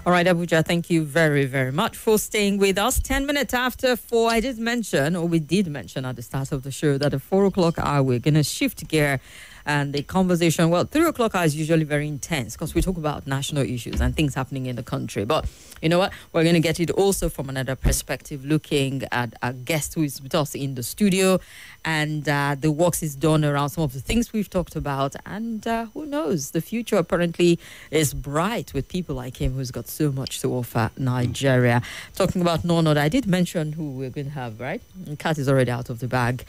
All right, Abuja, thank you very, very much for staying with us. 10 minutes after 4, I did mention, or we did mention at the start of the show, that at 4 o'clock hour, we're going to shift gear. And the conversation, 3 o'clock hour is usually very intense because we talk about national issues and things happening in the country. But you know what? We're going to get it also from another perspective, looking at a guest who is with us in the studio and the works is done around some of the things we've talked about. And who knows? The future apparently is bright with people like him who's got so much to offer Nigeria. Talking about none other, I did mention who we're going to have, right? The cat is already out of the bag.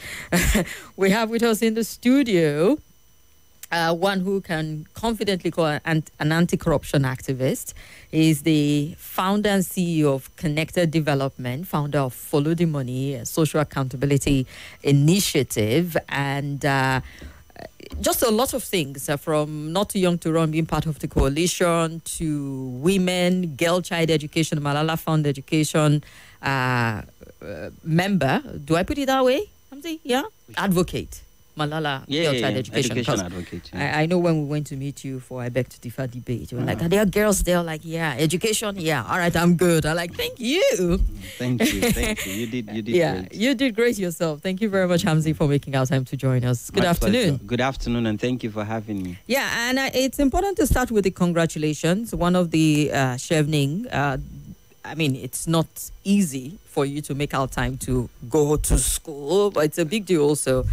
We have with us in the studio one who can confidently call an anti-corruption activist. Is the founder and CEO of Connected Development, founder of Follow the Money, a social accountability initiative, and just a lot of things, from Not Too Young to Run being part of the coalition, to women, girl child education, Malala Fund education member. Do I put it that way, Hamzy? Yeah? Advocate. Malala girl child education advocate. I know when we went to meet you for I Beg to Differ debate, you were like, are there girls there? Like, yeah, education, yeah, all right, I'm good. I'm like, thank you. Thank you. You did great. You did great yourself. Thank you very much, Hamzy, for making our time to join us. Good afternoon. Good afternoon, and thank you for having me. Yeah, and it's important to start with the congratulations. One of the Chevening, I mean, it's not easy for you to make out time to go to school, but it's a big deal also,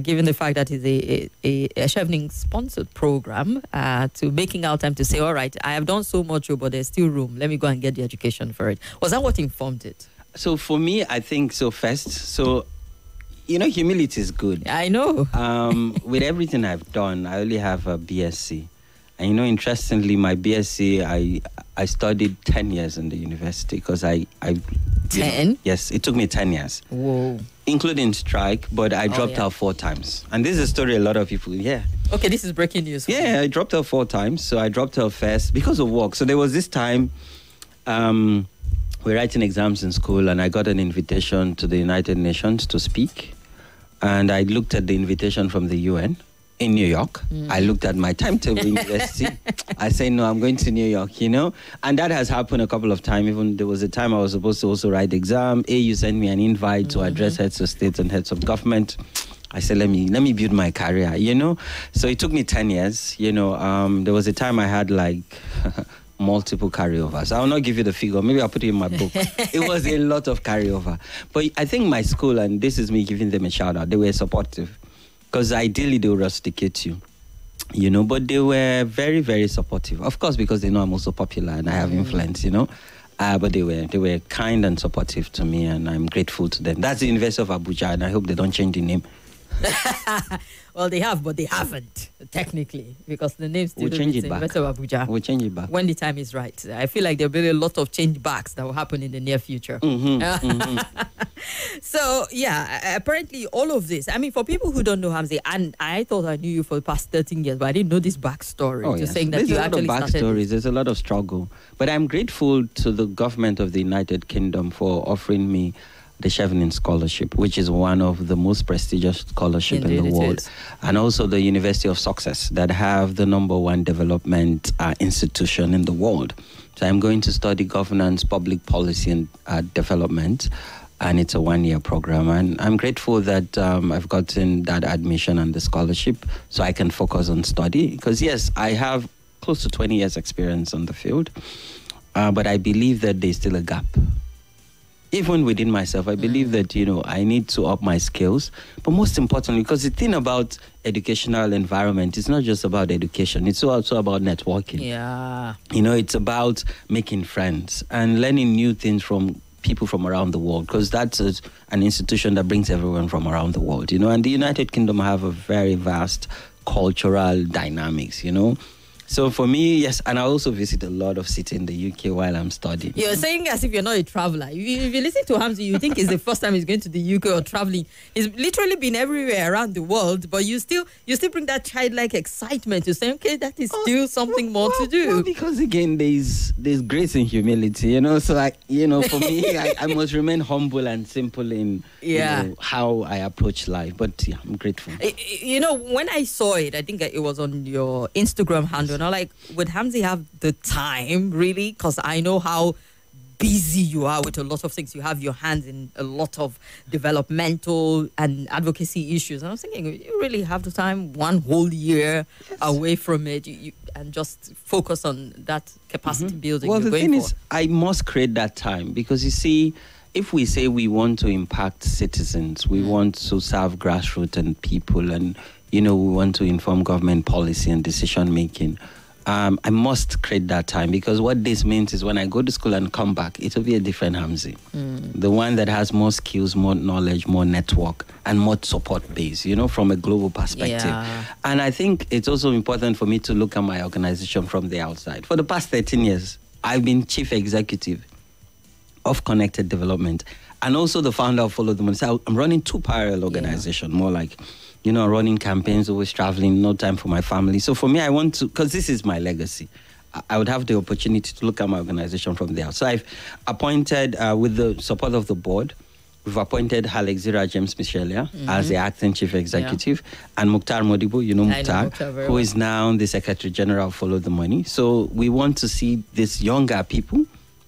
given the fact that it's a Chevening-sponsored program, to making out time to say, all right, I have done so much, but there's still room. Let me go and get the education for it. Was that what informed it? So for me, I think so first. So, humility is good. I know. With everything I've done, I only have a BSc. And interestingly, my BSc, I studied 10 years in the university because I 10? Yes, it took me 10 years. Whoa. Including strike, but I dropped out 4 times. And this is a story a lot of people, Okay, this is breaking news. Yeah, I dropped out 4 times. So I dropped out first because of work. So there was this time, we're writing exams in school and I got an invitation to the United Nations to speak. And I looked at the invitation from the UN. In New York. I looked at my timetable in university. I say, no, I'm going to New York, And that has happened a couple of times. Even there was a time I was supposed to also write the exam. You sent me an invite to address heads of state and heads of government. I said, let me build my career, So it took me 10 years, There was a time I had like multiple carryovers. I will not give you the figure. Maybe I'll put it in my book. It was a lot of carryover. But I think my school, and this is me giving them a shout out, they were supportive. Because ideally they will rusticate you, but they were very, very supportive. Of course, because they know I'm also popular and I have influence, but they were kind and supportive to me, and I'm grateful to them. That's the University of Abuja, and I hope they don't change the name. Well, they have, but they haven't, technically, because the name still we'll change it back. University of Abuja. We'll change it back. When the time is right. I feel like there'll be a lot of change backs that will happen in the near future. So, yeah, apparently all of this, I mean, for people who don't know Hamzy, and I thought I knew you for the past 13 years, but I didn't know this backstory. Yes. Saying that There's you a lot of backstories. There's a lot of struggle. But I'm grateful to the government of the United Kingdom for offering me the Chevening Scholarship, which is one of the most prestigious scholarships in the world. And also the University of Success, that have the #1 development institution in the world. So I'm going to study governance, public policy, and development. And it's a 1-year program. And I'm grateful that I've gotten that admission and the scholarship so I can focus on study. Because, yes, I have close to 20 years experience on the field. But I believe that there's still a gap. Even within myself, I believe that, I need to up my skills. But most importantly, because the thing about educational environment, it's not just about education. It's also about networking. Yeah. It's about making friends and learning new things from people from around the world, because that's an institution that brings everyone from around the world, And the United Kingdom have a very vast cultural dynamics, So for me, yes, and I also visit a lot of cities in the UK while I'm studying. You're saying as if you're not a traveler. If you listen to Hamzy, you think it's the first time he's going to the UK or traveling. He's literally been everywhere around the world, but you still bring that childlike excitement to say, okay, that is still something more to do. Well, because again, there's grace in humility, So for me, I must remain humble and simple in how I approach life. But yeah, I'm grateful. When I saw it, I think it was on your Instagram handle. You're not like, would Hamzy have the time, really? Because I know how busy you are with a lot of things. You have your hands in a lot of developmental and advocacy issues. And I was thinking, you really have the time, one whole year away from it, and just focus on that capacity building. Well, you're the going thing for. is, I must create that time because you see, if we say we want to impact citizens, we want to serve grassroots and people, and we want to inform government policy and decision making. I must create that time because what this means is when I go to school and come back, it will be a different Hamzy. The one that has more skills, more knowledge, more network, and more support base, from a global perspective. Yeah. And I think it's also important for me to look at my organization from the outside. For the past 13 years, I've been chief executive of Connected Development and also the founder of Follow the Money. So I'm running two parallel organizations, more like running campaigns, always traveling, no time for my family. So for me, I want to, because this is my legacy, I would have the opportunity to look at my organization from there. So I've appointed, with the support of the board, we've appointed Alexira James Michelia as the acting chief executive, and Mukhtar Modibo, Mukhtar, who is now the Secretary General of Follow the Money. So we want to see these younger people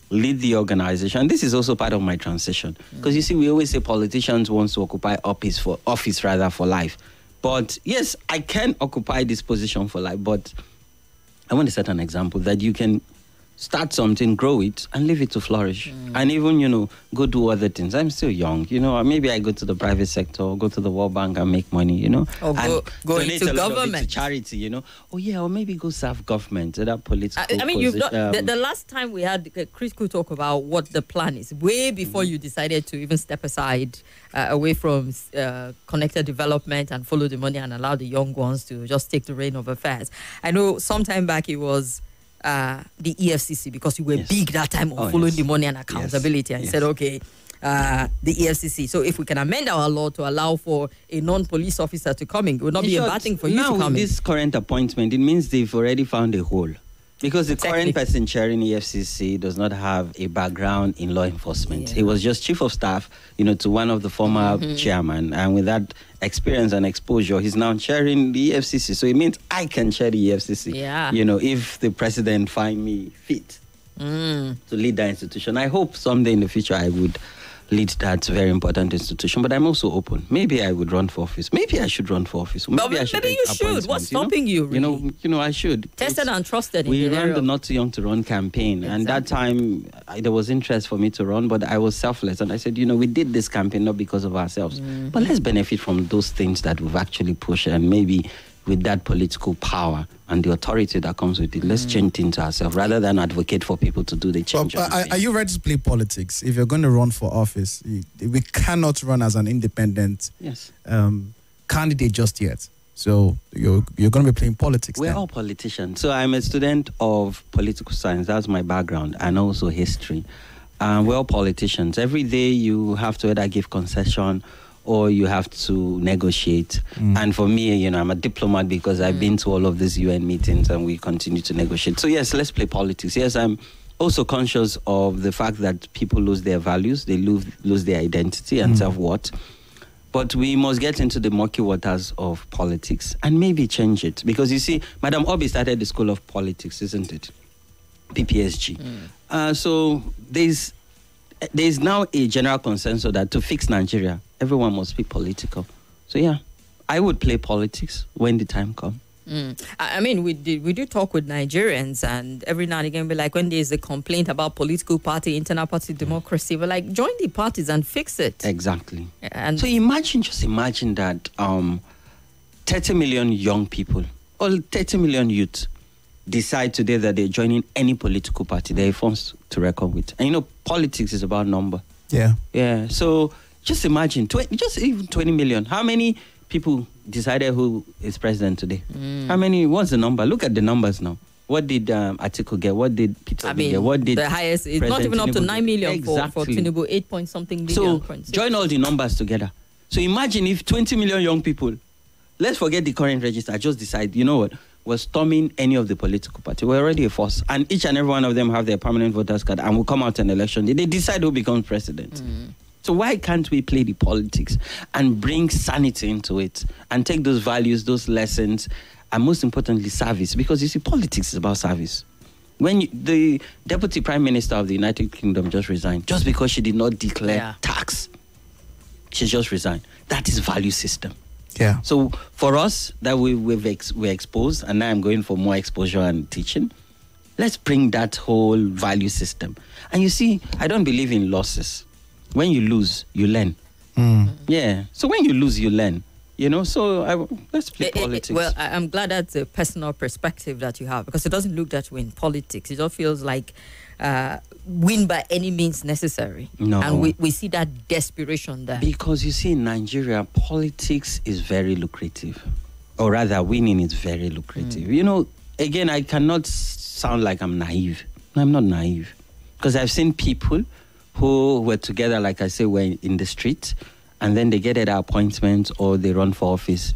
lead the organization. This is also part of my transition. Because you see, we always say politicians want to occupy office for life. But yes, I can occupy this position for life, but I want to set an example that you can start something, grow it, and leave it to flourish. And even, go do other things. I'm still young, or maybe I go to the private sector, or go to the World Bank and make money, Or go donate into a lot government. of it to charity, or maybe go serve government, that political I mean, you've not, the last time we had Chris could talk about what the plan is, way before you decided to even step aside away from connected development and follow the money and allow the young ones to just take the reign of affairs. I know sometime back it was the EFCC, because you were big that time on following the money and accountability, and said, okay, the EFCC. So if we can amend our law to allow for a non-police officer to come in, it would not be a bad thing for you to come in. Now, this current appointment, it means they've already found a hole. Because the current person chairing EFCC does not have a background in law enforcement. He was just chief of staff, to one of the former chairman. And with that experience and exposure, he's now chairing the EFCC. So it means I can chair the EFCC. Yeah. If the president find me fit to lead that institution. I hope someday in the future I would lead that very important institution, but I'm also open. Maybe I would run for office. Maybe I should run for office. Maybe you should. What's stopping you? Really? I should. Tested and trusted. We ran the Not Too Young to Run campaign, and that time there was interest for me to run, but I was selfless, and I said, we did this campaign not because of ourselves, but let's benefit from those things that we've actually pushed, and maybe with that political power and the authority that comes with it, let's change things ourselves rather than advocate for people to do the change. Are you ready to play politics? If you're going to run for office, we cannot run as an independent candidate just yet. So you're going to be playing politics. We're all politicians. So I'm a student of political science. That's my background, and also history. We're all politicians. Every day you have to either give concession or you have to negotiate. And for me, I'm a diplomat because I've been to all of these UN meetings and we continue to negotiate. So yes, let's play politics. Yes, I'm also conscious of the fact that people lose their values, they lose their identity and self-worth. But we must get into the murky waters of politics and maybe change it. Because you see, Madam Obi started the School of Politics, isn't it? PPSG. So there's now a general consensus that to fix Nigeria, everyone must be political. So yeah, I would play politics when the time comes. I mean, we do talk with Nigerians, and every now and again, be like, when there's a complaint about political party, internal party democracy, we're like, join the parties and fix it. Exactly. And so just imagine that 30 million young people, or 30 million youth, decide today that they're joining any political party. They're forced to reckon with. And politics is about number. Yeah. So just imagine, even 20 million. How many people decided who is president today? How many? What's the number? Look at the numbers now. What did Atiku get? What did Peter get? What did the highest? It's not even up to 9 million for Tinubu, 8 point something million. So join all the numbers together. So imagine if 20 million young people, let's forget the current register, just decide, we're storming any of the political party. We're already a force. And each and every one of them have their permanent voters card and will come out in election. They decide who becomes president. So why can't we play the politics and bring sanity into it and take those values, those lessons, and most importantly, service. Because you see, politics is about service. When the Deputy Prime Minister of the United Kingdom just resigned, just because she did not declare tax, she just resigned. That is value system. Yeah. So for us, that we're exposed, and now I'm going for more exposure and teaching. Let's bring that whole value system. And you see, I don't believe in losses. When you lose, you learn. Yeah. So when you lose, you learn. You know, so let's play politics. Well, I'm glad that's a personal perspective that you have, because it doesn't look that way in politics. It just feels like win by any means necessary. No. And we see that desperation there. Because you see, in Nigeria, politics is very lucrative. Or rather, winning is very lucrative. You know, again, I cannot sound like I'm naive. No, I'm not naive. Because I've seen people who were together, like I say, were in the street, and then they get their appointments or they run for office.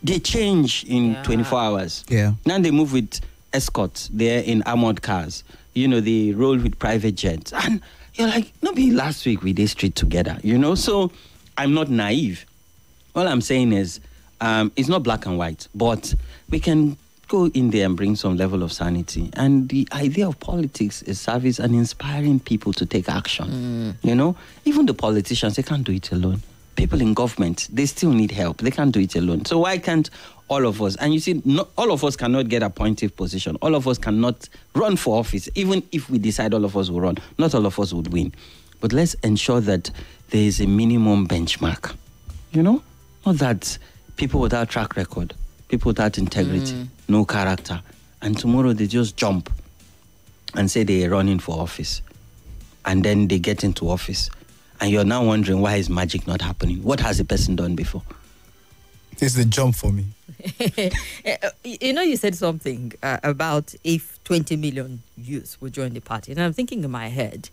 They change in 24 hours. Yeah. Now they move with escorts. They're in armored cars. You know, they roll with private jets. And you're like, nobody last week we did street together, you know? So I'm not naive. All I'm saying is, it's not black and white, but we can go in there and bring some level of sanity. And the idea of politics is service and inspiring people to take action. You know, even the politicians, they can't do it alone. People in government, they still need help. They can't do it alone. So why can't all of us? And you see, not all of us cannot get appointive position. All of us cannot run for office. Even if we decide all of us will run, not all of us would win. But let's ensure that there is a minimum benchmark. You know, not that people without track record, people without integrity, no character, and tomorrow they just jump and say they are running for office, and then they get into office. And you're now wondering, why is magic not happening? What has the person done before? It's the jump for me. You know, you said something about if 20 million youths would join the party. And I'm thinking in my head,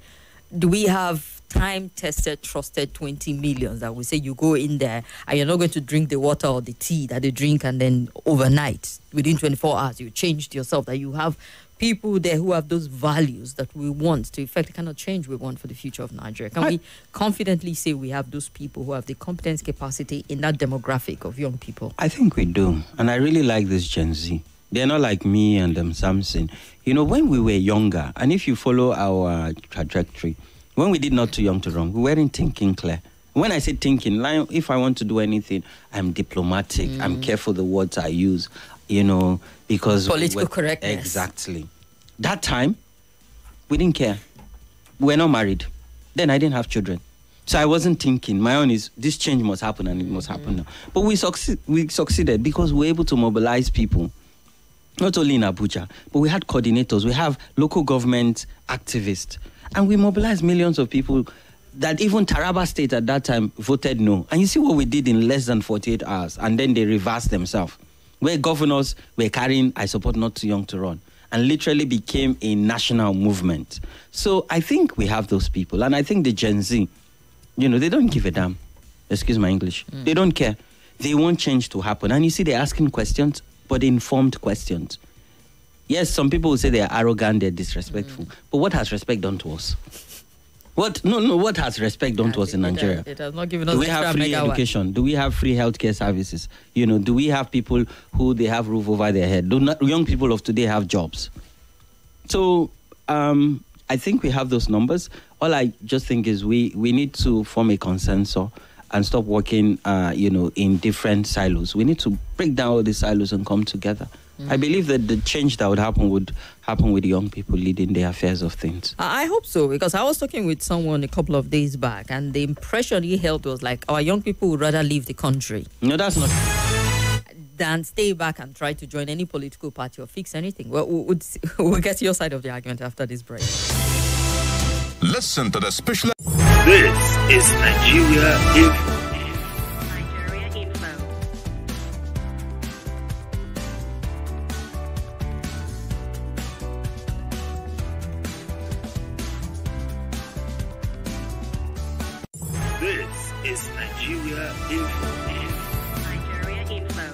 do we have time-tested, trusted 20 million that we say you go in there and you're not going to drink the water or the tea that they drink, and then overnight, within 24 hours, you changed yourself, that you have people there who have those values that we want to effect the kind of change we want for the future of Nigeria? Can we confidently say we have those people who have the competence, capacity in that demographic of young people? I think we do. And I really like this Gen Z. They're not like me and Samson. You know, when we were younger, and if you follow our trajectory, when we did Not Too Young to Run, we weren't thinking clear. When I say thinking, like, if I want to do anything, I'm diplomatic. I'm careful the words I use, you know, because... Political correctness. Exactly. That time, we didn't care. We're not married. Then I didn't have children. So I wasn't thinking. My own is, this change must happen and it must happen now. But we succeeded because we were able to mobilize people. Not only in Abuja, but we had coordinators. We have local government activists. And we mobilized millions of people that even Taraba State at that time voted no. And you see what we did in less than 48 hours. And then they reversed themselves. Where governors were carrying, I support Not Too Young to Run, and literally became a national movement. So I think we have those people. And I think the Gen Z, you know, they don't give a damn. Excuse my English. They don't care. They want change to happen. And you see, they're asking questions, but informed questions. Yes, some people will say they're arrogant, they're disrespectful. But what has respect done to us? What has respect done to us in Nigeria? It has not given us. Do we have free education? Do we have free healthcare services? You know, do we have people who they have roof over their head? Do not, young people of today have jobs? So I think we have those numbers. All I just think is we need to form a consensus and stop working, you know, in different silos. We need to break down all the silos and come together. I believe that the change that would happen with young people leading the affairs of things. I hope so, because I was talking with someone a couple of days back, and the impression he held was like, our young people would rather leave the country. No, that's not than stay back and try to join any political party or fix anything. Well, we'll get to your side of the argument after this break. Listen to the special... This is Nigeria Info. This is Nigeria Info. Nigeria Info.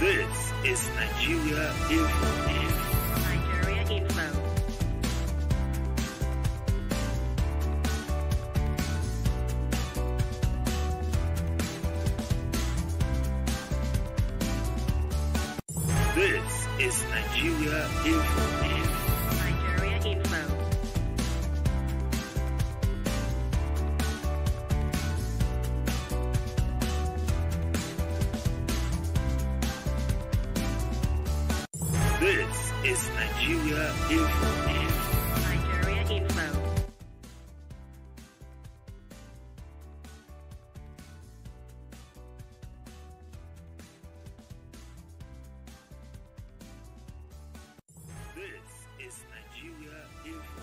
This is Nigeria Info. Nigeria Info. This is Nigeria Info. Nigeria Info. This is Nigeria Info. Nigeria Info. This is Nigeria Info.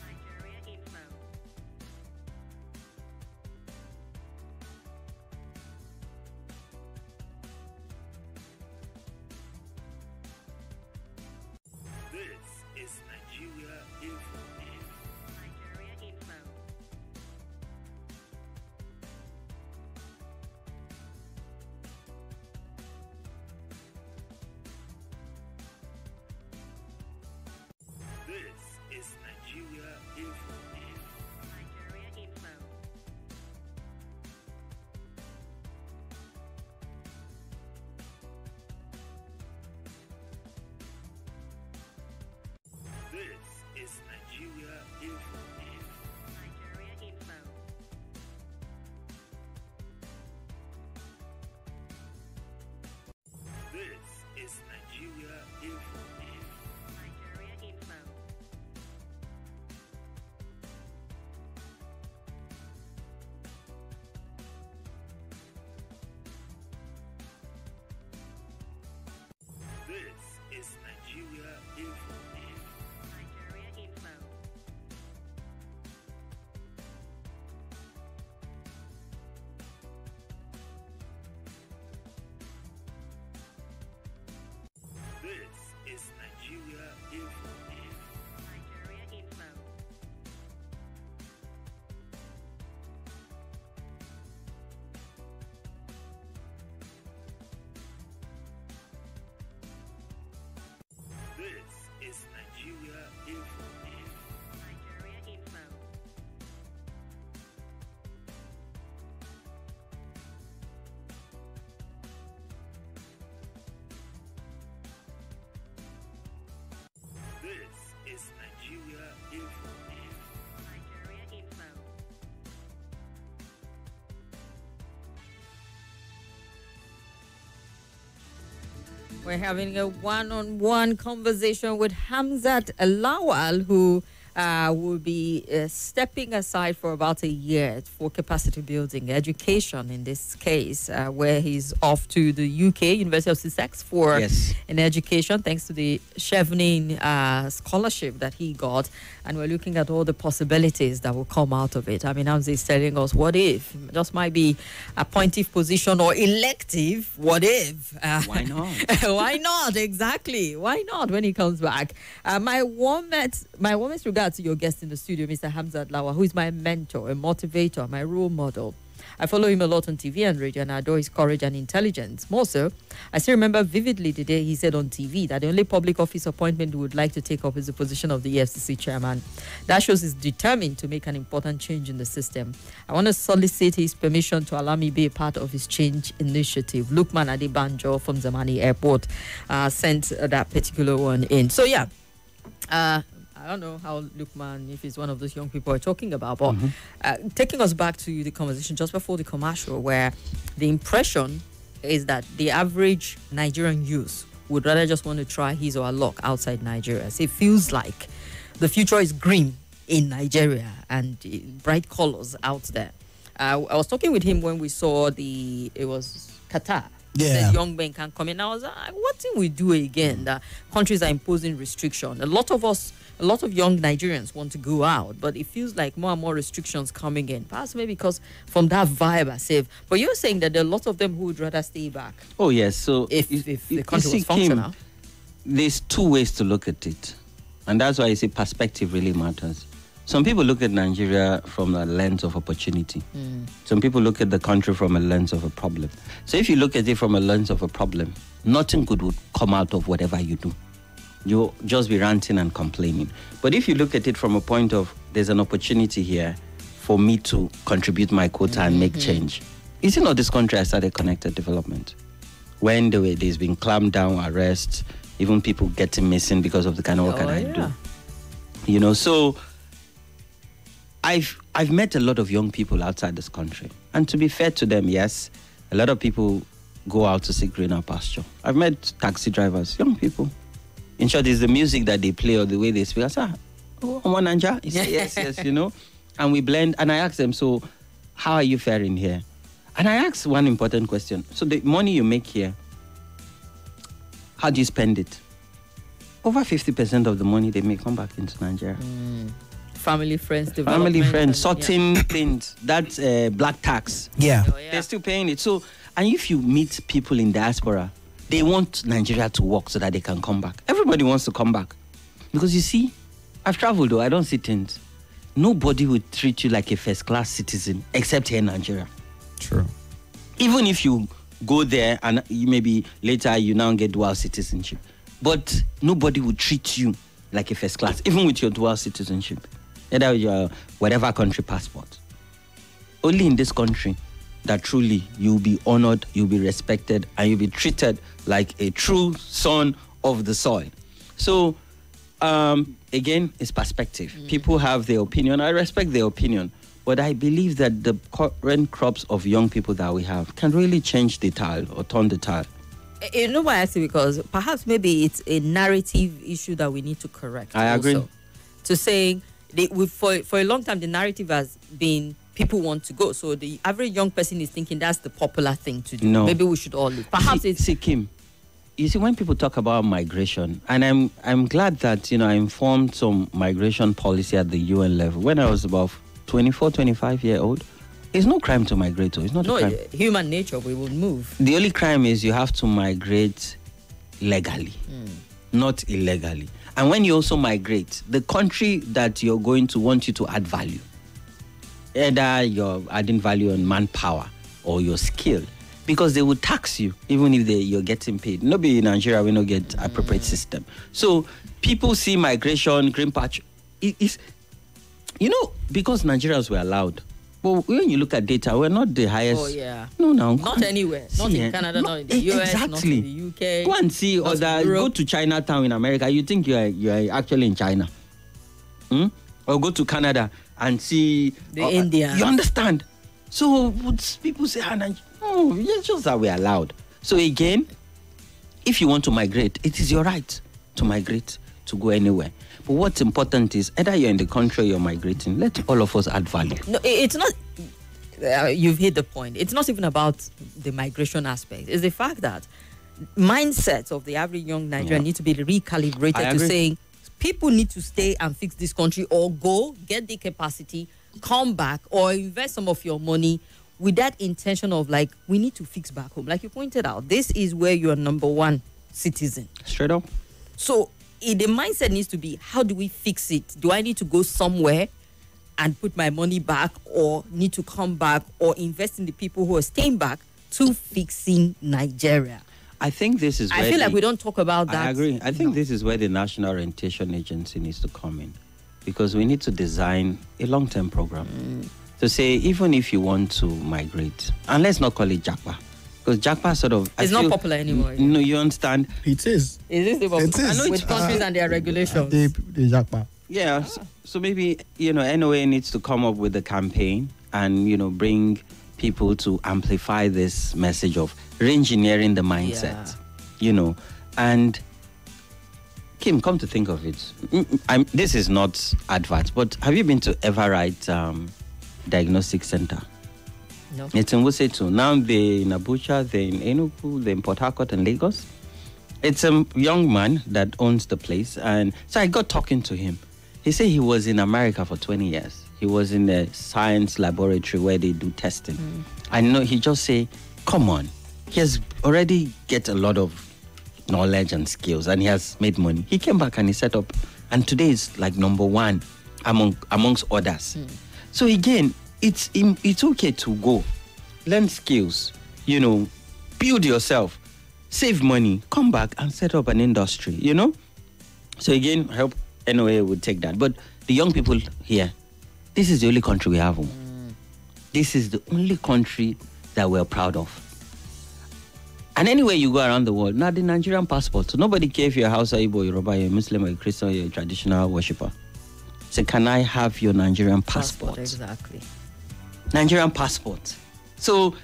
Nigeria Info. This is Nigeria Info. Nigeria Info. This is Nigeria Info. Nigeria Info. This is Nigeria Info. Nigeria Info. This is Nigeria Info. Nigeria Info. This is Nigeria Info. Nigeria Info. This is Nigeria Info. Nigeria Info. This is Nigeria Info. Nigeria Info. This is Nigeria Info. Nigeria Info. We're having a one-on-one conversation with Hamzat Lawal, who will be stepping aside for about a year for capacity building education in this case, where he's off to the UK, University of Sussex, for an education, thanks to the Chevening scholarship that he got. And we're looking at all the possibilities that will come out of it. I mean, Hamzy is telling us, what if? It just might be appointive position or elective. What if? Why not? Why not? Exactly. Why not when he comes back? My warmest regards to your guest in the studio, Mr. Hamzat Lawal, who is my mentor, a motivator, my role model. I follow him a lot on TV and radio, and I adore his courage and intelligence. More so, I still remember vividly the day he said on TV that the only public office appointment he would like to take up is the position of the EFCC chairman. That shows he's determined to make an important change in the system. I want to solicit his permission to allow me be a part of his change initiative. Lukman Adebanjo from Zamani Airport sent that particular one in. So, yeah. I don't know how Lukman, if he's one of those young people we're talking about, but taking us back to the conversation just before the commercial, where the impression is that the average Nigerian youth would rather just want to try his or her luck outside Nigeria. So it feels like the future is green in Nigeria and bright colors out there. I was talking with him when we saw it was Qatar. Yeah. Said young men can come in. I was like, what thing we do again? That countries are imposing restriction. A lot of young Nigerians want to go out, but it feels like more and more restrictions coming in. Perhaps maybe because from that vibe I say. But you're saying that there are a lot of them who would rather stay back. Oh, yes. So if the country was functional. There's two ways to look at it. And that's why I say perspective really matters. Some people look at Nigeria from a lens of opportunity. Some people look at the country from a lens of a problem. So if you look at it from a lens of a problem, nothing good would come out of whatever you do. You'll just be ranting and complaining. But if you look at it from a point of, there's an opportunity here for me to contribute my quota and make change. Is it not this country I started connected development? when there's been clamped down, arrests, even people getting missing because of the kind of work that I do. You know, so I've met a lot of young people outside this country. And to be fair to them, yes, a lot of people go out to seek greener pasture. I've met taxi drivers, young people. In short, it's the music that they play or the way they speak. I say, oh, I'm one Nanja. He said, yes, you know. And we blend. And I ask them, so how are you faring here? And I ask one important question. So the money you make here, how do you spend it? Over 50% of the money they make come back into Nigeria. Family, friends, Family, friends, and- sorting things. That's black tax. Yeah. Oh, yeah. They're still paying it. So, and if you meet people in diaspora, they want Nigeria to work so that they can come back. Everybody wants to come back. Because you see, I've traveled though, I don't see things. Nobody would treat you like a first-class citizen except here in Nigeria. True. Even if you go there and you maybe later you now get dual citizenship. But nobody would treat you like a first class, even with your dual citizenship. Either your whatever country passport. Only in this country that truly you'll be honored, you'll be respected, and you'll be treated like a true son of the soil. So, again, it's perspective. People have their opinion. I respect their opinion. But I believe that the current crops of young people that we have can really change the tile or turn the tile. You know why I say? Because perhaps maybe it's a narrative issue that we need to correct. I agree. Also. To saying, for a long time, the narrative has been people want to go. So the average young person is thinking that's the popular thing to do. No. Maybe we should all leave. Perhaps it's... See, Kim, you see, when people talk about migration, and I'm glad that, I informed some migration policy at the UN level when I was about 24, 25 year old. It's no crime to migrate, though. It's not a crime. Human nature, we will move. The only crime is you have to migrate legally, not illegally. And when you also migrate, the country that you're going to want you to add value. Either you're adding value on manpower or your skill. Because they will tax you, even if you're getting paid. Nobody in Nigeria will not get appropriate system. So people see migration, green patch. It's, because Nigerians were allowed. But when you look at data, we're not the highest. Oh, yeah. No. Not anywhere. Not in Canada, not in the US, exactly. not in the UK. Go and see go to Chinatown in America. You think you are actually in China. Or go to Canada and see the Indians. You understand? So what people say, it's just that we're allowed. So again, if you want to migrate, it is your right to migrate, to go anywhere. But what's important is either you're in the country or you're migrating, let all of us add value. No, it's not. You've hit the point. It's not even about the migration aspect. It's the fact that mindsets of the average young Nigerian need to be recalibrated to saying people need to stay and fix this country or go, get the capacity, come back or invest some of your money with that intention of we need to fix back home. Like you pointed out, this is where you're number one citizen. Straight up. So the mindset needs to be, how do we fix it? Do I need to go somewhere and put my money back, or need to come back or invest in the people who are staying back to fixing Nigeria? I think this is where I feel like we don't talk about that. I agree. I think this is where the National Orientation Agency needs to come in, because we need to design a long-term program to say, even if you want to migrate, and let's not call it Japa, because Japa sort of... It's not popular anymore. No, you understand? It is. Is this the popular? It is. I know with countries and their regulations. The Japa. Yeah, so maybe, NOA needs to come up with a campaign and, bring people to amplify this message of re-engineering the mindset, and Kim, come to think of it, this is not advert, but have you been to Everite Diagnostic Center? No. It's in Wusetu. Now they're in Abuja, they're in Enugu, they're in Port Harcourt and Lagos. It's a young man that owns the place, and so I got talking to him. He said he was in America for 20 years. He was in a science laboratory where they do testing. I know he just say, come on. He has already get a lot of knowledge and skills, and he has made money. He came back and he set up, and today is number one amongst others. So again, it's okay to go, learn skills, build yourself, save money, come back and set up an industry, So again, I hope NOA would take that. But the young people here, this is the only country we have. This is the only country that we're proud of. And anywhere you go around the world, now the Nigerian passport. So nobody cares if you're a Hausa, Igbo, Yoruba, you're a Muslim, or a Christian, or you're a traditional worshipper. So can I have your Nigerian passport? Exactly. Nigerian passport. So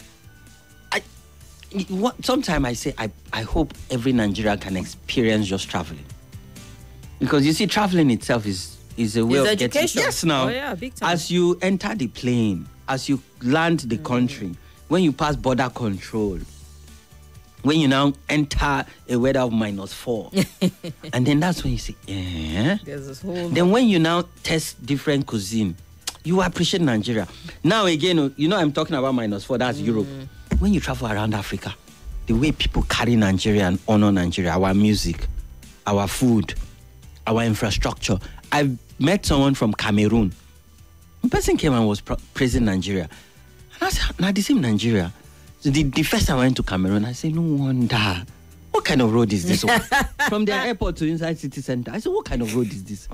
sometimes I say I hope every Nigerian can experience just traveling. Because you see, traveling itself is a way It's of education. getting... Yes, now. Oh, yeah, big time. As you enter the plane, as you land the country, when you pass border control, when you now enter a weather of -4, and then that's when you say, yeah. There's this whole... Then when you now test different cuisine, you appreciate Nigeria. Now again, you know I'm talking about -4, that's Europe. When you travel around Africa, the way people carry Nigeria and honor Nigeria, our music, our food, our infrastructure. I've met someone from Cameroon. The person came and was praising Nigeria. And I said, now the same Nigeria. So the first time I went to Cameroon, I said, no wonder. What kind of road is this one? From their airport to inside city center. I said, what kind of road is this?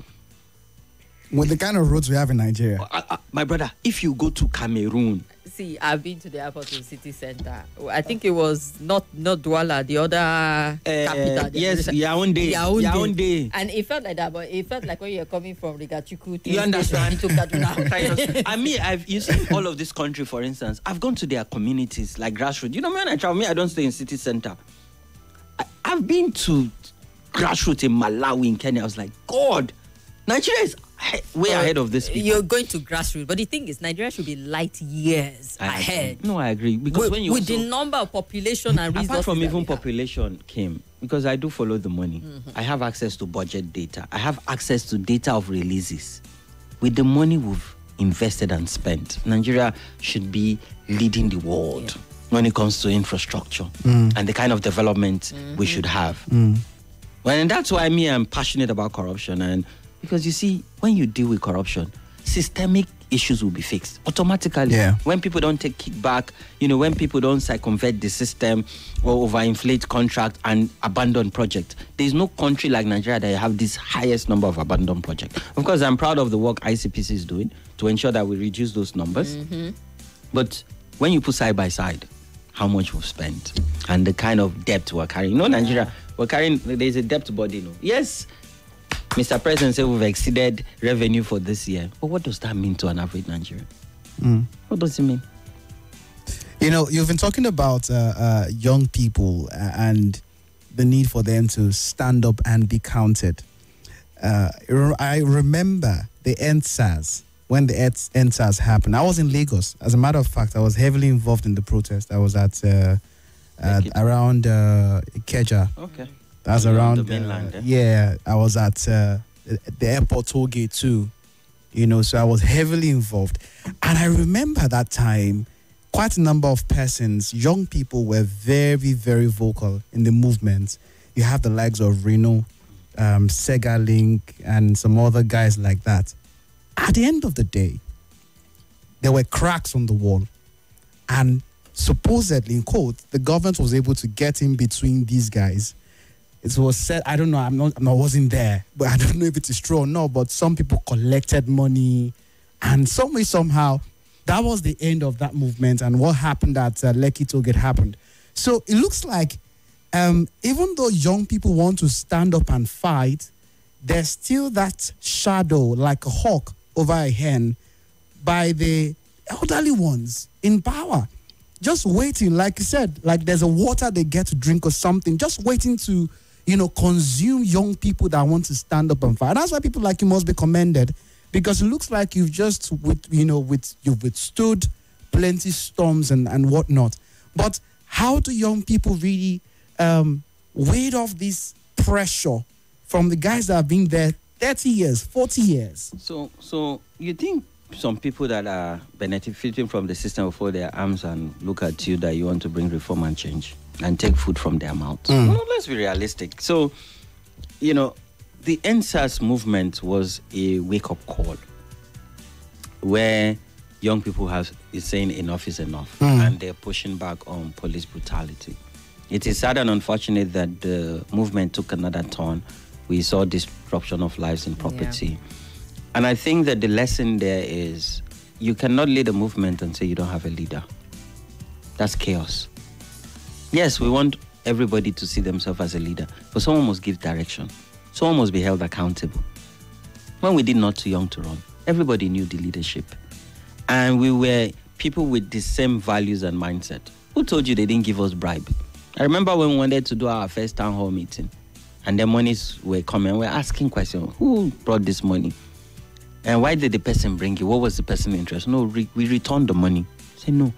With the kind of roads we have in Nigeria. My brother, if you go to Cameroon. See, I've been to the airport in city center. I think it was not Douala, the other capital. Yes, Yaoundé. And it felt like that, but it felt like when you're coming from Rigachuku to You understand? to Kaduna. I mean, you see all of this country, for instance, I've gone to their communities, like grassroots. You know, when I travel, I don't stay in city center. I've been to grassroots in Malawi, in Kenya. I was like, God, Nigeria is way ahead of this people. You're going to grassroots, but the thing is, Nigeria should be light years ahead. No, I agree. Because when you with the number of population and resources, apart from even population came, because I do follow the money. I have access to budget data. I have access to data of releases. With the money we've invested and spent, Nigeria should be leading the world when it comes to infrastructure and the kind of development we should have. Well, and that's why I'm passionate about corruption. And because you see, when you deal with corruption, systemic issues will be fixed automatically. Yeah. When people don't take kickback, when people don't circumvent the system or overinflate contract and abandon project. There's no country like Nigeria that have this highest number of abandoned projects. Of course, I'm proud of the work ICPC is doing to ensure that we reduce those numbers. But when you put side by side how much we've spent and the kind of debt we're carrying. Nigeria, we're carrying, there's a debt body. Yes, Mr. President said we've exceeded revenue for this year. But what does that mean to an average Nigerian? What does it mean? You've been talking about young people and the need for them to stand up and be counted. I remember the EndSARS, when the EndSARS happened. I was in Lagos. As a matter of fact, I was heavily involved in the protest. I was at around Ikeja. Okay. That's around the mainland. I was at the airport toll gate too, so I was heavily involved. And I remember that time, quite a number of persons, young people, were very, very vocal in the movement. You have the likes of Reno, Sega Link, and some other guys like that. At the end of the day, there were cracks on the wall, and supposedly, in quote, the government was able to get in between these guys. It was said, I don't know, I wasn't there, but I don't know if it is true or not, but some people collected money, and somehow, that was the end of that movement, and what happened at Lekki Tollgate happened. So it looks like, even though young people want to stand up and fight, there's still that shadow, like a hawk over a hen, by the elderly ones in power. Just waiting, like you said, like there's a water they get to drink or something, just waiting to, consume young people that want to stand up and fight. That's why people like you must be commended, because it looks like you've just, you've withstood plenty storms and whatnot. But how do young people really wade off this pressure from the guys that have been there 30 years, 40 years? So you think some people that are benefiting from the system will fold their arms and look at you that you want to bring reform and change and take food from their mouth? Let's be realistic. So, the EndSARS movement was a wake-up call where young people is saying enough is enough, and they're pushing back on police brutality. It is sad and unfortunate that the movement took another turn. We saw disruption of lives in property. Yeah. And I think that the lesson there is you cannot lead a movement and say you don't have a leader. That's chaos. Yes, we want everybody to see themselves as a leader. But someone must give direction. Someone must be held accountable. When we did Not Too Young to Run, everybody knew the leadership. And we were people with the same values and mindset. Who told you they didn't give us bribe? I remember when we wanted to do our first town hall meeting, and the monies were coming. We're asking questions. Who brought this money? And why did the person bring it? What was the person's interest? No, we returned the money. Say no.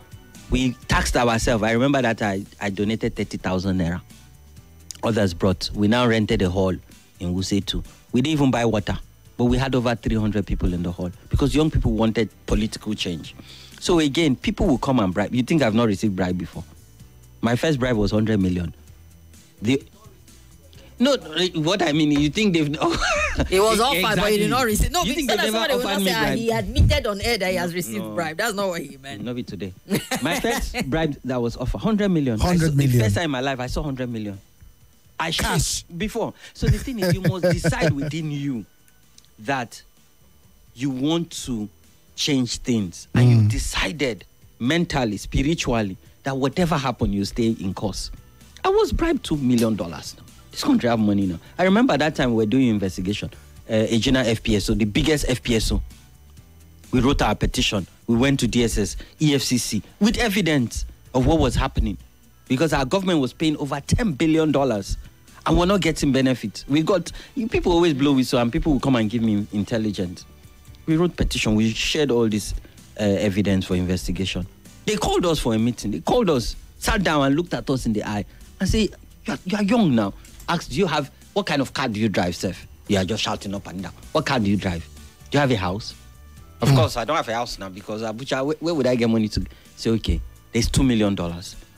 We taxed ourselves. I remember that I donated 30,000 naira. Others brought. We now rented a hall in Wuse too. We didn't even buy water, but we had over 300 people in the hall because young people wanted political change. So again, people will come and bribe. You think I've not received bribe before? My first bribe was 100 million. No, what I mean, you think they've... It was offered, but he did not receive. No, You think so they've that's never what they will offered not me say. bribe? He admitted on air that he has received No. bribe. That's not what he meant. Not be today. My first bribe that was offered, 100 million. 100 million. The first time in my life, I saw 100 million. I Cash. should before. So the thing is, you must decide within you that you want to change things. And you decided mentally, spiritually, that whatever happened, you stay in course. I was bribed $2 million now. This country have money now. I remember that time we were doing investigation. Agena FPSO, the biggest FPSO. We wrote our petition. We went to DSS, EFCC, with evidence of what was happening. Because our government was paying over $10 billion and we're not getting benefits. People always blow whistle and people will come and give me intelligence. We wrote petition. We shared all this evidence for investigation. They called us for a meeting. They called us, sat down and looked at us in the eye and say, you are young now. Asked, what kind of car do you drive, Seth? You are just shouting up and down. What car do you drive? Do you have a house? Of course, I don't have a house now because Abuja, where would I get money to say, okay, there's $2 million.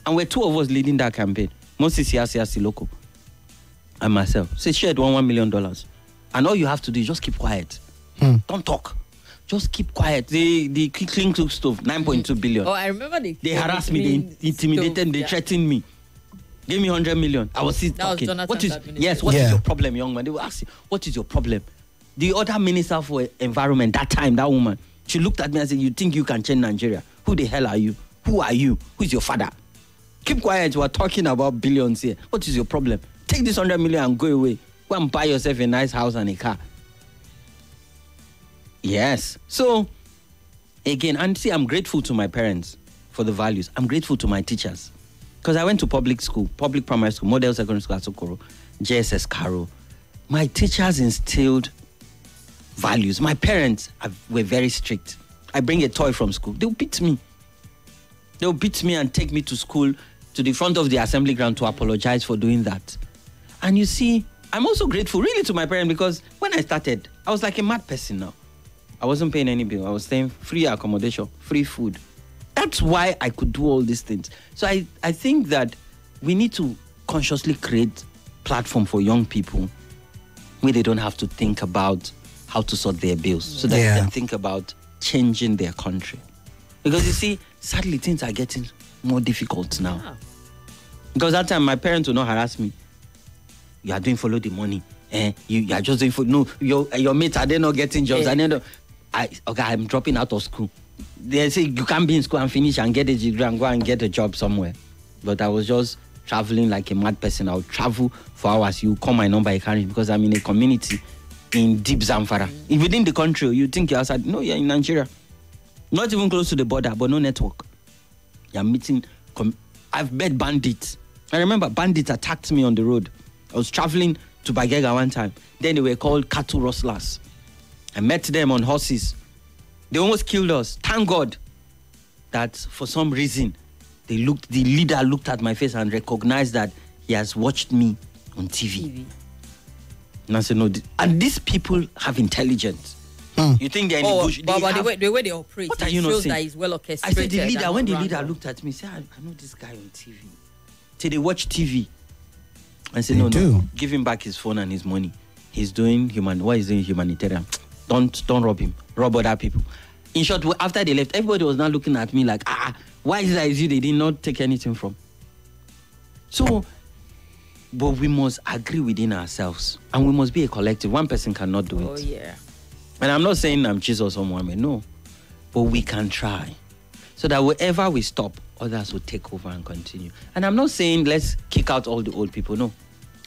And we're two of us leading that campaign. Moses Siasi Loco and myself. So shared $1 million. And all you have to do is just keep quiet. Don't talk. Just keep quiet. The clean cook stove, 9.2 billion. Oh, I remember They harassed me, they intimidated, they threatened me. Give me 100 million. I was still talking. What is your problem, young man? They will ask you, what is your problem? The other minister for environment, that time, that woman, she looked at me and said, you think you can change Nigeria? Who the hell are you? Who are you? Who is your father? Keep quiet. We're talking about billions here. What is your problem? Take this 100 million and go away. Go and buy yourself a nice house and a car. Yes. So, again, and see, I'm grateful to my parents for the values. I'm grateful to my teachers. Because I went to public school, public primary school, model secondary school at Sokoro, JSS Caro. My teachers instilled values. My parents were very strict. I bring a toy from school, they'll beat me. They'll beat me and take me to school, to the front of the assembly ground to apologize for doing that. And you see, I'm also grateful really to my parents because when I started, I was like a mad person now. I wasn't paying any bill. I was staying free accommodation, free food. That's why I could do all these things. So I think that we need to consciously create platform for young people where they don't have to think about how to sort their bills. So that they can think about changing their country. Because you see, sadly, things are getting more difficult now. Yeah. Because that time, my parents would not harass me. You are doing follow the money. You are just doing your mates, are they not getting jobs? And I'm dropping out of school. They say you can't be in school and finish and get a degree and go and get a job somewhere. But I was just traveling like a mad person. I would travel for hours. You call my number, I can't, because I'm in a community in deep Zamfara. Within the country, you think you're outside. No, you're in Nigeria. Not even close to the border, but no network. You're meeting. I've met bandits. I remember bandits attacked me on the road. I was traveling to Bagega one time. Then they were called cattle rustlers. I met them on horses. They almost killed us. Thank God that for some reason, the leader looked at my face and recognized that he has watched me on TV. And I said, no. And these people have intelligence. You think they're in the bush? But the way they operate, what are you not shows saying? that he's well orchestrated. I said, the leader, when the leader looked at me, he said, I know this guy on TV. Till they watch TV. I said, no, give him back his phone and his money. He's doing humanitarian. Don't rob him. Rob other people. In short, after they left, everybody was now looking at me like, why is that you they did not take anything from? So, but we must agree within ourselves. And we must be a collective. One person cannot do it. Oh, yeah. And I'm not saying I'm Jesus or Muhammad, no. But we can try. So that wherever we stop, others will take over and continue. And I'm not saying let's kick out all the old people. No.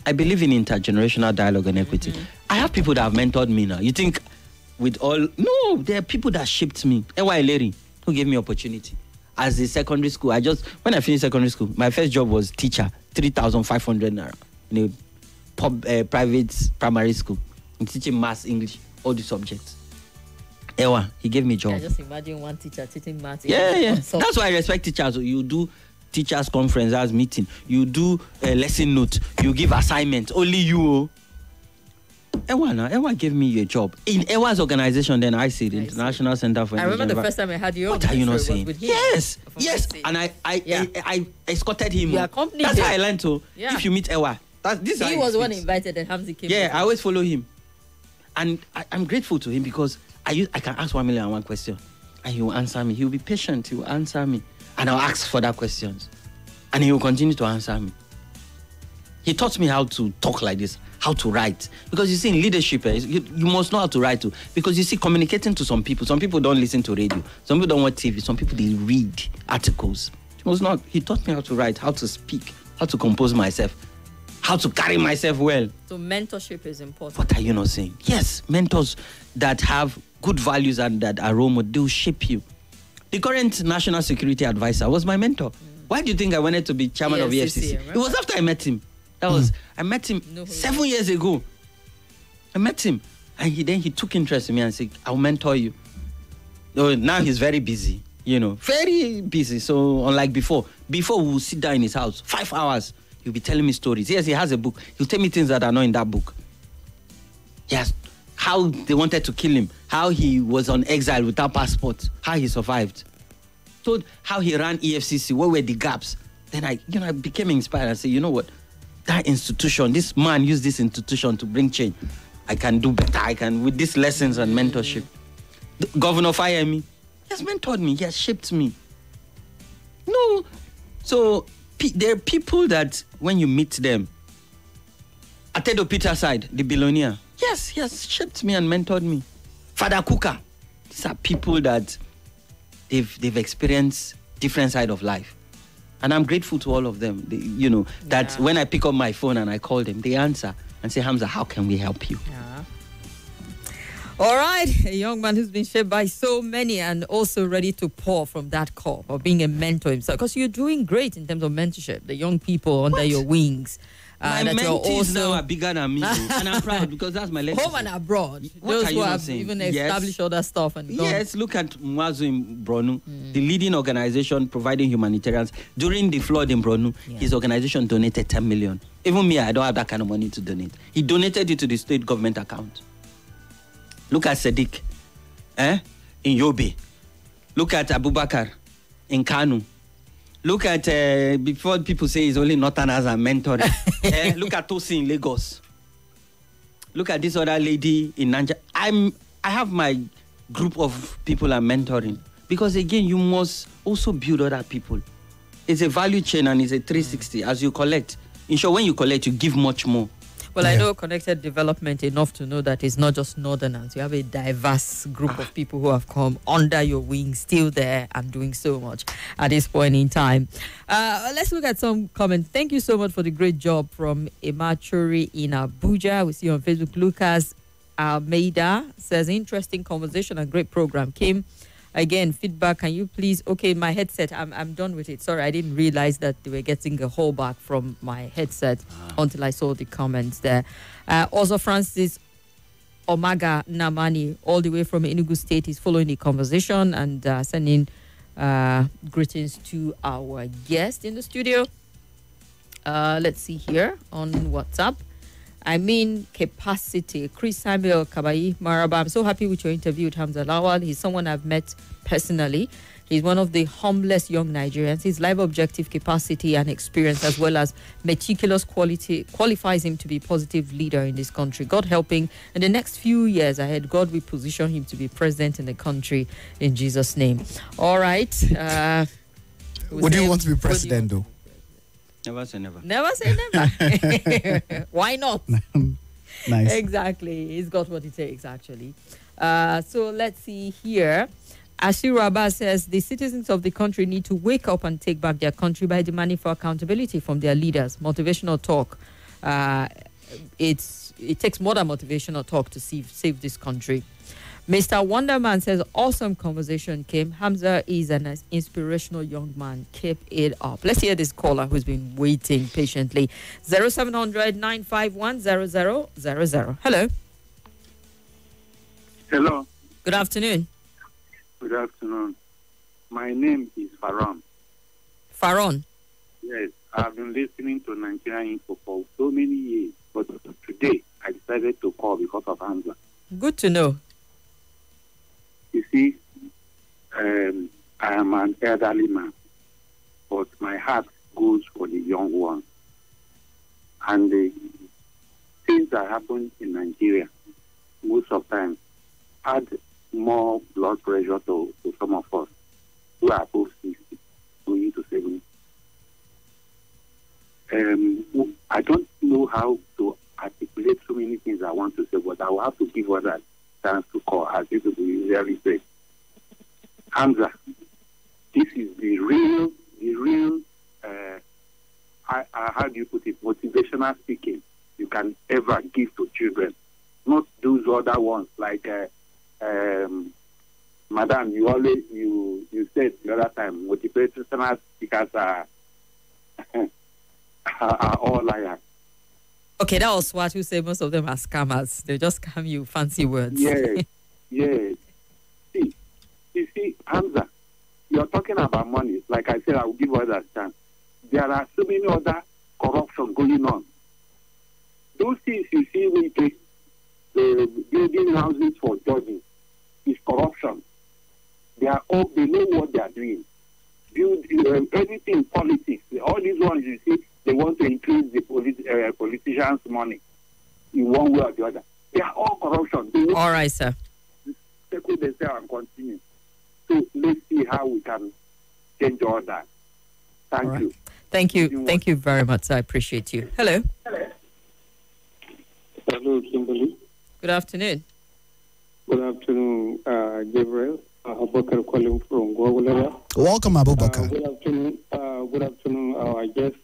I believe in intergenerational dialogue and equity. I have people that have mentored me now. You think with all... No, there are people that shaped me. Ewa Eleri, who gave me opportunity. As a secondary school, when I finished secondary school, my first job was teacher, 3,500 naira in a private primary school. I'm teaching maths, English, all the subjects. Ewa, he gave me job. I just imagine one teacher teaching maths. Yeah. That's why I respect teachers. You do teachers conference as meeting. You do a lesson note. You give assignments. Only you. Ewa gave me a job. In Ewa's organization, then I see the International Center for... I remember the first time I had you on. What are you not saying? With him. Yes. And I escorted him. You accompanied That's him. how I learned to. Yeah. If you meet Ewa, he was the one invited and Hamzy came. Yeah, I always follow him. And I'm grateful to him because I can ask 1,000,001 question and he will answer me. He will be patient. He will answer me. And I'll ask further questions. And he will continue to answer me. He taught me how to talk like this, how to write. Because you see, in leadership, you must know how to write too. Because you see, communicating to some people don't listen to radio. Some people don't watch TV. Some people, they read articles. He taught me how to write, how to speak, how to compose myself, how to carry myself well. So mentorship is important. What are you not saying? Yes, mentors that have good values and that are role models, they'll shape you. The current national security advisor was my mentor. Why do you think I wanted to be chairman of EFCC? It was after I met him. I met him 7 years ago. I met him. And he took interest in me and said, I'll mentor you. Now he's very busy, very busy. So unlike before we'll sit down in his house, 5 hours. He'll be telling me stories. Yes, he has a book. He'll tell me things that are not in that book. Yes, how they wanted to kill him, how he was on exile without passport, how he survived. Told how he ran EFCC, what were the gaps. Then I became inspired and said, you know what? That institution, this man used this institution to bring change. I can do better. I can, with these lessons and mentorship. Governor Fayemi, he has mentored me. He has shaped me. No. So there are people that when you meet them, Atedo Peter side, the billionaire, yes, he has shaped me and mentored me. Father Kuka, these are people that they've experienced different side of life. And I'm grateful to all of them. That when I pick up my phone and I call them, they answer and say, Hamza, how can we help you? Yeah. All right. A young man who's been shaped by so many and also ready to pour from that cup of being a mentor himself. Because you're doing great in terms of mentorship. The young people under your wings. My mentees now are bigger than me. And I'm proud because that's my legacy. Home and abroad. What Those are who you not have saying? even Yes. established other stuff. And Yes, look at Mwazu in Bronu, the leading organization providing humanitarians. During the flood in Bronu, his organization donated 10 million. Even me, I don't have that kind of money to donate. He donated it to the state government account. Look at Sadiq in Yobe. Look at Abubakar in Kanu. Look at, before people say he's only Northerners and mentoring. Look at Tosi in Lagos. Look at this other lady in Nigeria. I have my group of people I'm mentoring. Because again, you must also build other people. It's a value chain and it's a 360. As you collect, in short, when you collect, you give much more. Well, I know Connected Development enough to know that it's not just Northerners. You have a diverse group of people who have come under your wings, still there and doing so much at this point in time. Let's look at some comments. Thank you so much for the great job from Imachuri in Abuja. We see you on Facebook. Lucas Almeida says, interesting conversation and great program. Kim, again, feedback. Can you please... Okay, my headset, I'm done with it. Sorry, I didn't realize that they were getting a hold back from my headset until I saw the comments there. Also, Francis Omaga Namani, all the way from Enugu State, is following the conversation and sending greetings to our guest in the studio. Let's see here on WhatsApp. Capacity. Chris Samuel Kabai Maraba. I'm so happy with your interview with Hamzat Lawal. He's someone I've met personally. He's one of the humblest young Nigerians. His life objective, capacity, and experience, as well as meticulous quality, qualifies him to be a positive leader in this country. God helping, in the next few years ahead, God will position him to be president in the country in Jesus' name. All right. Would you want to be president, though? Never say never. Never say never. Why not? Nice. Exactly. He's got what it takes, actually. So let's see here. Ashiru Abbas says the citizens of the country need to wake up and take back their country by demanding for accountability from their leaders. Motivational talk. It takes more than motivational talk to save this country. Mr. Wonderman says, awesome conversation, Kim. Hamza is an inspirational young man. Keep it up. Let's hear this caller who's been waiting patiently. 0700 951 0000. Hello. Hello. Good afternoon. Good afternoon. My name is Faram. Faron. Yes, I've been listening to Nigerian Info for so many years, but today I decided to call because of Hamzat. Good to know. You see, I am an elderly man, but my heart goes for the young ones. And the things that happen in Nigeria, most of the time, add more blood pressure to some of us who are above 60, going to 70. I don't know how to articulate so many things I want to say, but I will have to give others a chance to call, as people usually say. Hamza, this is the real, how do you put it, motivational speaking you can ever give to children. Not those other ones like, Madam, you said the other time, motivational speakers are all liars. Okay, that was what you say. Most of them are scammers. They just scam you fancy words. Yes, yes. You see, Hamza, you're talking about money. Like I said, I will give others a chance. There are so many other corruption going on. Those things you see we take, building houses for judges, is corruption. They know what they are doing. Anything politics, all these ones you see, they want to increase the politicians' money in one way or the other. They are all corruption. All right, sir. Take what they say and continue. So let's see how we can change all that. Thank you. Thank you. Thank you very much. I appreciate you. Hello. Hello, Kimberly. Good afternoon. Good afternoon, Gabriel. Abubakar calling from Gwagwalada. Welcome, Abubakar. Good afternoon, our guest.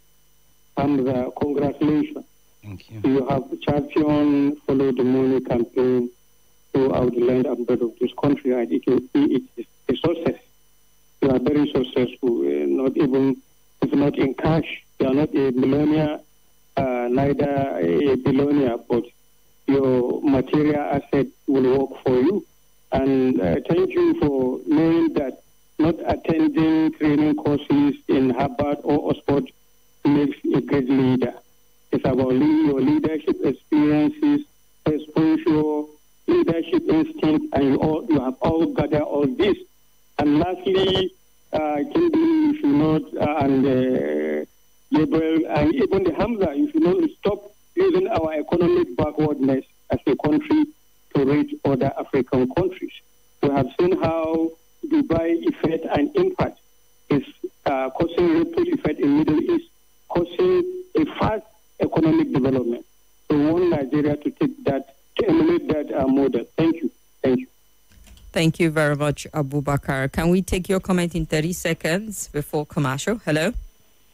Hamza, congratulations. Thank you. You have championed Follow the Money campaign throughout the land and bed of this country, and it is a success. You are very successful, not even, if not in cash. You are not a millionaire, neither a billionaire, but your material asset will work for you. And thank you for knowing that not attending training courses in Harvard or Oxford makes a great leader. It's about your leadership experiences, exposure, leadership instinct, and you have all gathered all this. And lastly, Kimberly, you should not, and Gabriel, and even the Hamza, you should not stop using our economic backwardness as a country to reach other African countries. We have seen how Dubai effect and impact is causing ripple effect in Middle East, causing a fast economic development. So we want Nigeria to take that, to emulate that model. Thank you. Thank you. Thank you very much, Abubakar. Can we take your comment in 30 seconds before commercial? Hello.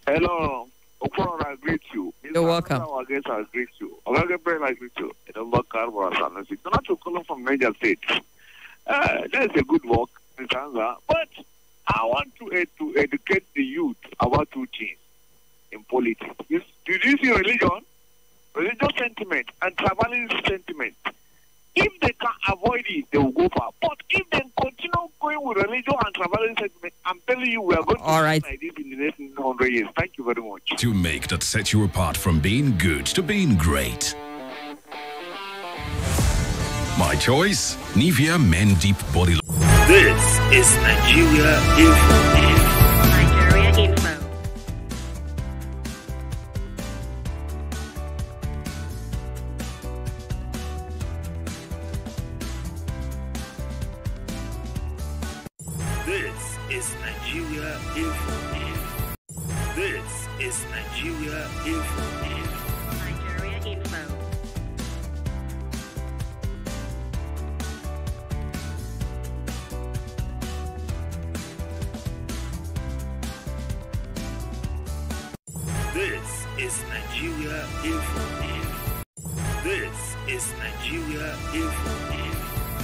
Hello. Okoro, I greet you. You're welcome. I greet you. Gabriel, I greet you. Not to call from Niger State. That's a good work, Mr. Hamza. But I want to educate the youth about two things in politics. Did you see religion, religious sentiment, and tribalism sentiment? If they can avoid it, they will go far. But if they continue going with religion and tribalism sentiment, I'm telling you, we are going to All right. be like this in the next 100 years. Thank you very much. To make that set you apart from being good to being great. My choice, Nivea Men Deep Body Lotion. This is Nigeria Info. Nigeria Info. This is Nigeria Info. This is Nigeria Info. Nigeria Info. is Nigeria Info. This is Nigeria Info.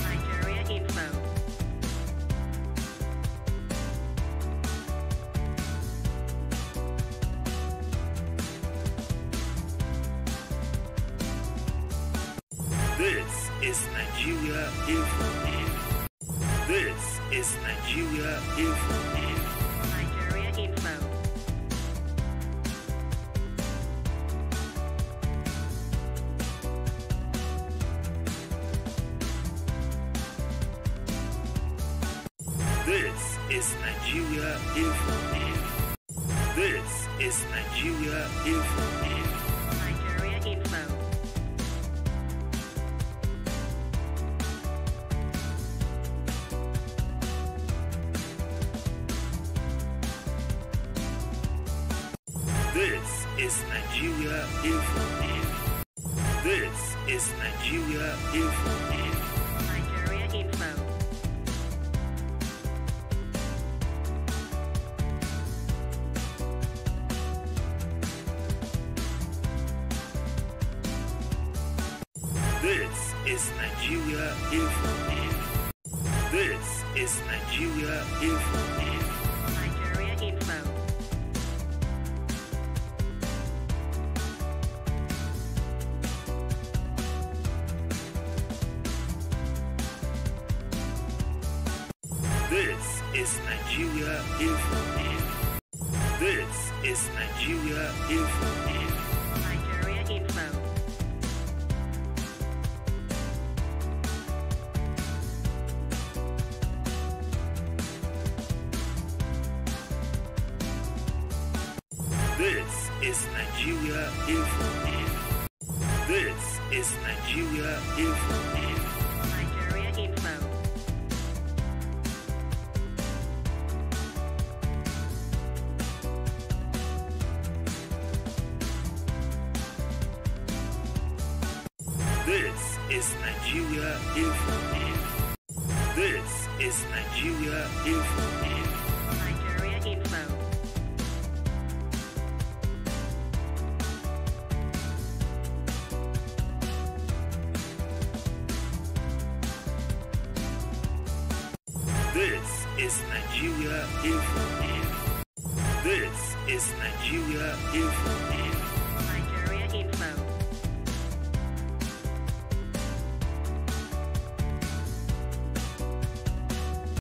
Nigeria Info. This is Nigeria Info. This is Nigeria Info. Nigeria Info. This is Nigeria Info. This is Nigeria Info. Nigeria Info. This is Nigeria Info. This is Nigeria Info. Nigeria Info. This is Nigeria Info. This is Nigeria Info. Nigeria Info. This is Nigeria Info. This is Nigeria Info. Nigeria Info. This is Nigeria Info. This is Nigeria Info. Nigeria Info. This is Nigeria Info. This is Nigeria Info. Nigeria Info. This is Nigeria Info. This is Nigeria Info.